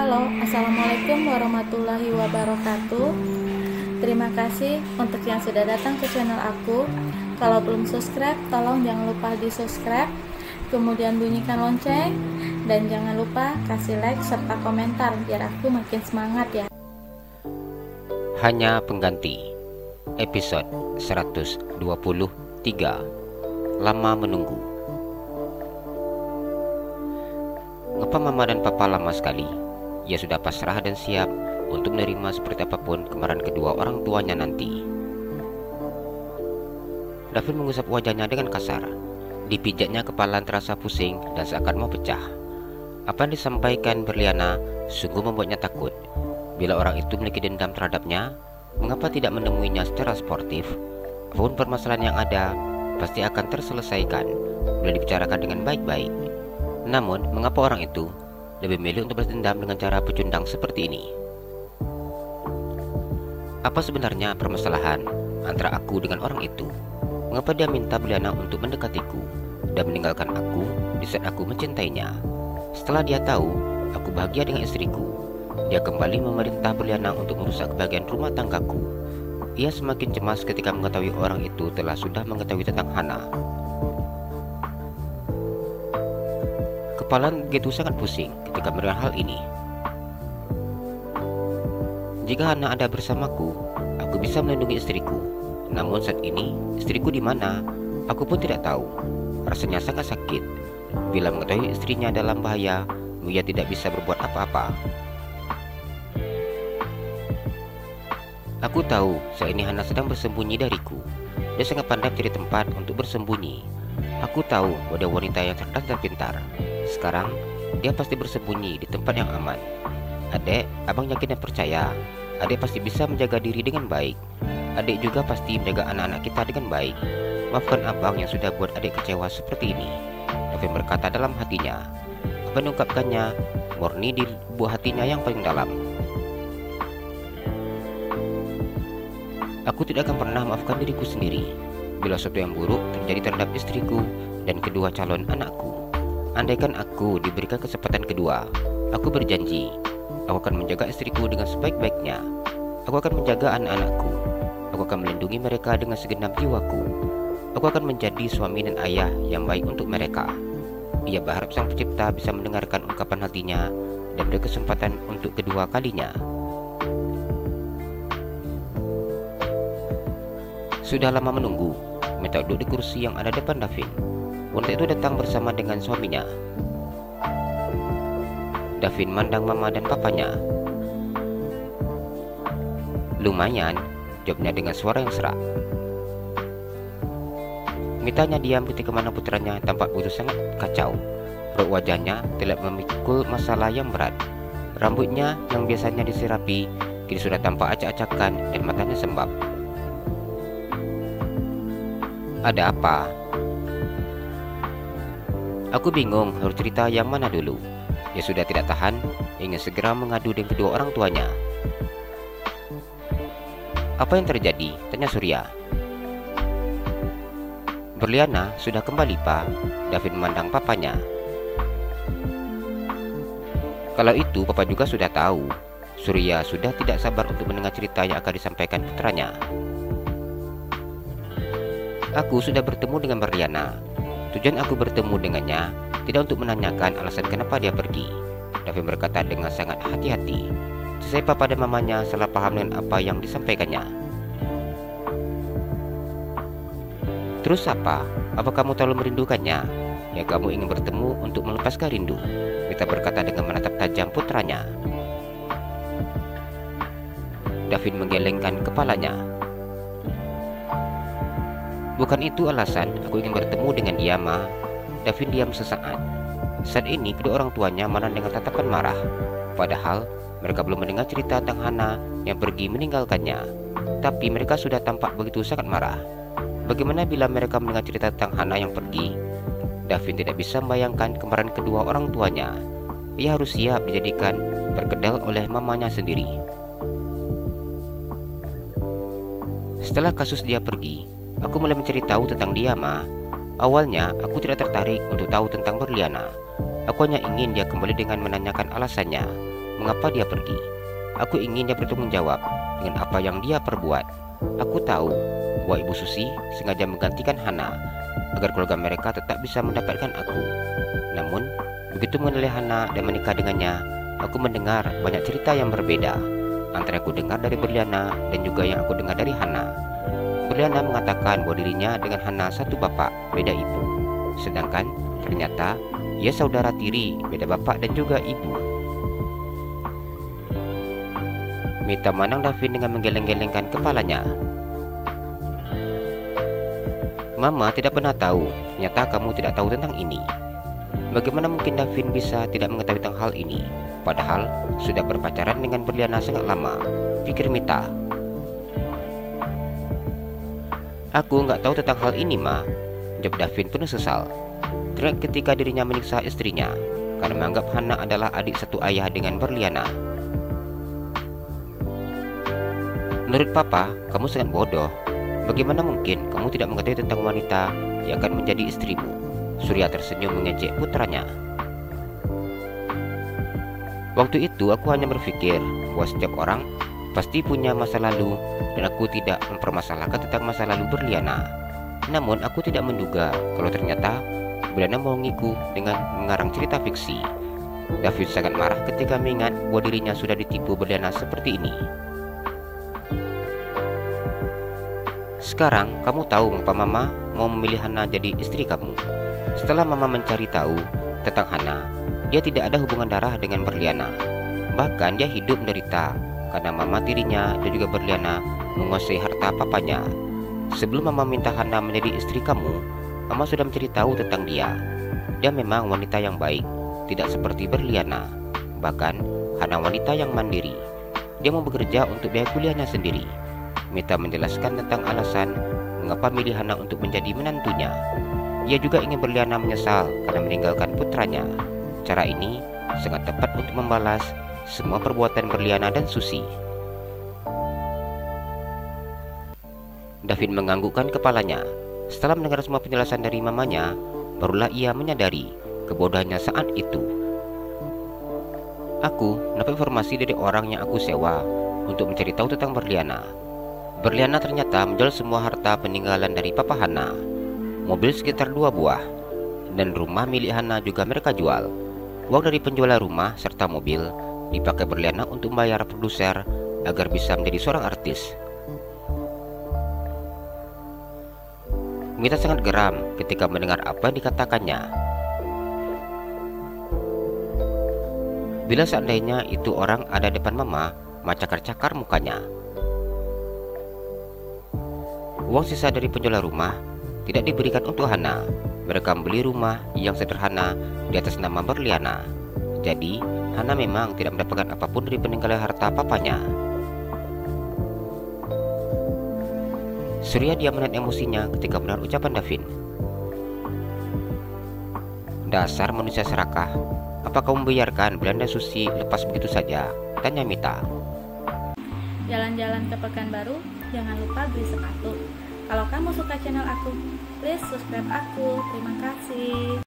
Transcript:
Halo, Assalamualaikum warahmatullahi wabarakatuh. Terima kasih untuk yang sudah datang ke channel aku. Kalau belum subscribe, tolong jangan lupa di subscribe, kemudian bunyikan lonceng, dan jangan lupa kasih like serta komentar biar aku makin semangat ya. Hanya Pengganti, episode 123, Lama Menunggu. Ngapa mama dan papa lama sekali? Ia sudah pasrah dan siap untuk menerima seperti apapun kemarahan kedua orang tuanya nanti. Davin mengusap wajahnya dengan kasar. Dipijatnya kepala terasa pusing dan seakan mau pecah. Apa yang disampaikan Berliana sungguh membuatnya takut. Bila orang itu memiliki dendam terhadapnya, mengapa tidak menemuinya secara sportif? Apapun permasalahan yang ada, pasti akan terselesaikan bila dibicarakan dengan baik-baik. Namun, mengapa orang itu lebih memilih untuk berdendam dengan cara pecundang seperti ini? Apa sebenarnya permasalahan antara aku dengan orang itu? Mengapa dia minta Berliana untuk mendekatiku dan meninggalkan aku di saat aku mencintainya? Setelah dia tahu aku bahagia dengan istriku, dia kembali memerintah Berliana untuk merusak kebahagiaan rumah tanggaku. Ia semakin cemas ketika mengetahui orang itu telah sudah mengetahui tentang Hana. Kepala begitu sangat pusing ketika mendengar hal ini. Jika Hana ada bersamaku, aku bisa melindungi istriku. Namun saat ini, istriku di mana? Aku pun tidak tahu. Rasanya sangat sakit. Bila mengetahui istrinya dalam bahaya, ia tidak bisa berbuat apa-apa. Aku tahu saat ini Hana sedang bersembunyi dariku. Dia sangat pandai mencari tempat untuk bersembunyi. Aku tahu bahwa dia wanita yang cerdas dan pintar. Sekarang, dia pasti bersembunyi di tempat yang aman. Adek, abang yakin dan percaya Adek pasti bisa menjaga diri dengan baik. Adek juga pasti menjaga anak-anak kita dengan baik. Maafkan abang yang sudah buat adek kecewa seperti ini, Davin berkata dalam hatinya. Apa yang diungkapkannya murni di buah hatinya yang paling dalam. Aku tidak akan pernah maafkan diriku sendiri bila sesuatu yang buruk terjadi terhadap istriku dan kedua calon anakku. Andaikan aku diberikan kesempatan kedua, aku berjanji aku akan menjaga istriku dengan sebaik-baiknya. Aku akan menjaga anak-anakku. Aku akan melindungi mereka dengan segenap jiwaku. Aku akan menjadi suami dan ayah yang baik untuk mereka. Ia berharap Sang Pencipta bisa mendengarkan ungkapan hatinya dan beri kesempatan untuk kedua kalinya. Sudah lama menunggu, Mita duduk di kursi yang ada depan Davin. Wanita itu datang bersama dengan suaminya. Davin mandang mama dan papanya. Lumayan, jawabnya dengan suara yang serak. Mitanya diam ketika mana putranya tampak begitu sangat kacau. Raut wajahnya telah memikul masalah yang berat. Rambutnya yang biasanya disirapi kini sudah tampak acak-acakan dan matanya sembab. Ada apa? Aku bingung harus cerita yang mana dulu. Dia sudah tidak tahan, ingin segera mengadu dengan kedua orang tuanya. Apa yang terjadi? Tanya Surya. Berliana sudah kembali, Pak. Davin memandang papanya. Kalau itu papa juga sudah tahu. Surya sudah tidak sabar untuk mendengar cerita yang akan disampaikan putranya. Aku sudah bertemu dengan Berliana. Tujuan aku bertemu dengannya tidak untuk menanyakan alasan kenapa dia pergi. Davin berkata dengan sangat hati-hati. Selesai papa dan mamanya salah paham dengan apa yang disampaikannya. Terus apa? Apa kamu terlalu merindukannya? Ya kamu ingin bertemu untuk melepaskan rindu? Mita berkata dengan menatap tajam putranya. Davin menggelengkan kepalanya. Bukan itu alasan aku ingin bertemu dengan dia, Ma. Davin diam sesaat. Saat ini kedua orang tuanya mana dengan tatapan marah. Padahal mereka belum mendengar cerita tentang Hana yang pergi meninggalkannya. Tapi mereka sudah tampak begitu sangat marah. Bagaimana bila mereka mendengar cerita tentang Hana yang pergi? Davin tidak bisa membayangkan kemarahan kedua orang tuanya. Ia harus siap dijadikan perkedel oleh mamanya sendiri. Setelah kasus dia pergi, aku mulai mencari tahu tentang dia, Ma. Awalnya, aku tidak tertarik untuk tahu tentang Berliana. Aku hanya ingin dia kembali dengan menanyakan alasannya. mengapa dia pergi. Aku ingin dia bertanggung jawab dengan apa yang dia perbuat. Aku tahu bahwa Ibu Susi sengaja menggantikan Hana agar keluarga mereka tetap bisa mendapatkan aku. Namun, begitu mengenali Hana dan menikah dengannya, aku mendengar banyak cerita yang berbeda antara aku dengar dari Berliana dan juga yang aku dengar dari Hana. Berliana mengatakan bahwa dirinya dengan Hana satu bapak, beda ibu. Sedangkan ternyata ia saudara tiri, beda bapak dan juga ibu. Mita memandang Davin dengan menggeleng-gelengkan kepalanya. Mama tidak pernah tahu, ternyata kamu tidak tahu tentang ini. Bagaimana mungkin Davin bisa tidak mengetahui tentang hal ini? Padahal sudah berpacaran dengan Berliana sangat lama, pikir Mita. Aku nggak tahu tentang hal ini, Ma, jawab Davin penuh sesal. Teringat ketika dirinya menyiksa istrinya karena menganggap Hana adalah adik satu ayah dengan Berliana. Menurut Papa, kamu sangat bodoh. Bagaimana mungkin kamu tidak mengetahui tentang wanita yang akan menjadi istrimu? Surya tersenyum mengejek putranya. Waktu itu aku hanya berpikir bahwa setiap orang pasti punya masa lalu dan aku tidak mempermasalahkan tentang masa lalu Berliana. Namun aku tidak menduga kalau ternyata Berliana membohongiku dengan mengarang cerita fiksi. David sangat marah ketika mengingat bahwa dirinya sudah ditipu Berliana seperti ini. Sekarang kamu tahu mengapa Mama mau memilih Hana jadi istri kamu. Setelah Mama mencari tahu tentang Hana, dia tidak ada hubungan darah dengan Berliana. Bahkan dia hidup menderita karena Mama tirinya dan juga Berliana menguasai harta papanya. Sebelum Mama minta Hana menjadi istri kamu, Mama sudah mencari tahu tentang dia. Dia memang wanita yang baik, tidak seperti Berliana. Bahkan Hana wanita yang mandiri. Dia mau bekerja untuk biaya kuliahnya sendiri. Mita menjelaskan tentang alasan mengapa milih Hana untuk menjadi menantunya. Ia juga ingin Berliana menyesal karena meninggalkan putranya. Cara ini sangat tepat untuk membalas semua perbuatan Berliana dan Susi. Davin menganggukkan kepalanya. Setelah mendengar semua penjelasan dari mamanya, barulah ia menyadari kebodohannya saat itu. Aku mendapat informasi dari orang yang aku sewa untuk mencari tahu tentang Berliana. Berliana ternyata menjual semua harta peninggalan dari Papa Hana. Mobil sekitar 2 buah dan rumah milik Hana juga mereka jual. Uang dari penjualan rumah serta mobil dipakai Berliana untuk membayar produser agar bisa menjadi seorang artis. Mita sangat geram ketika mendengar apa yang dikatakannya. Bila seandainya itu orang ada depan Mama, cakar-cakar mukanya. Uang sisa dari penjualan rumah tidak diberikan untuk Hana. Mereka membeli rumah yang sederhana di atas nama Berliana. Jadi, Hana memang tidak mendapatkan apapun dari peninggalan harta papanya. Surya diam menahan emosinya ketika mendengar ucapan Davin. Dasar manusia serakah. Apa kamu membiarkan Belanda Susi lepas begitu saja? Tanya Mita. Jalan-jalan ke Pekanbaru, jangan lupa beli sepatu. Kalau kamu suka channel aku, please subscribe aku. Terima kasih.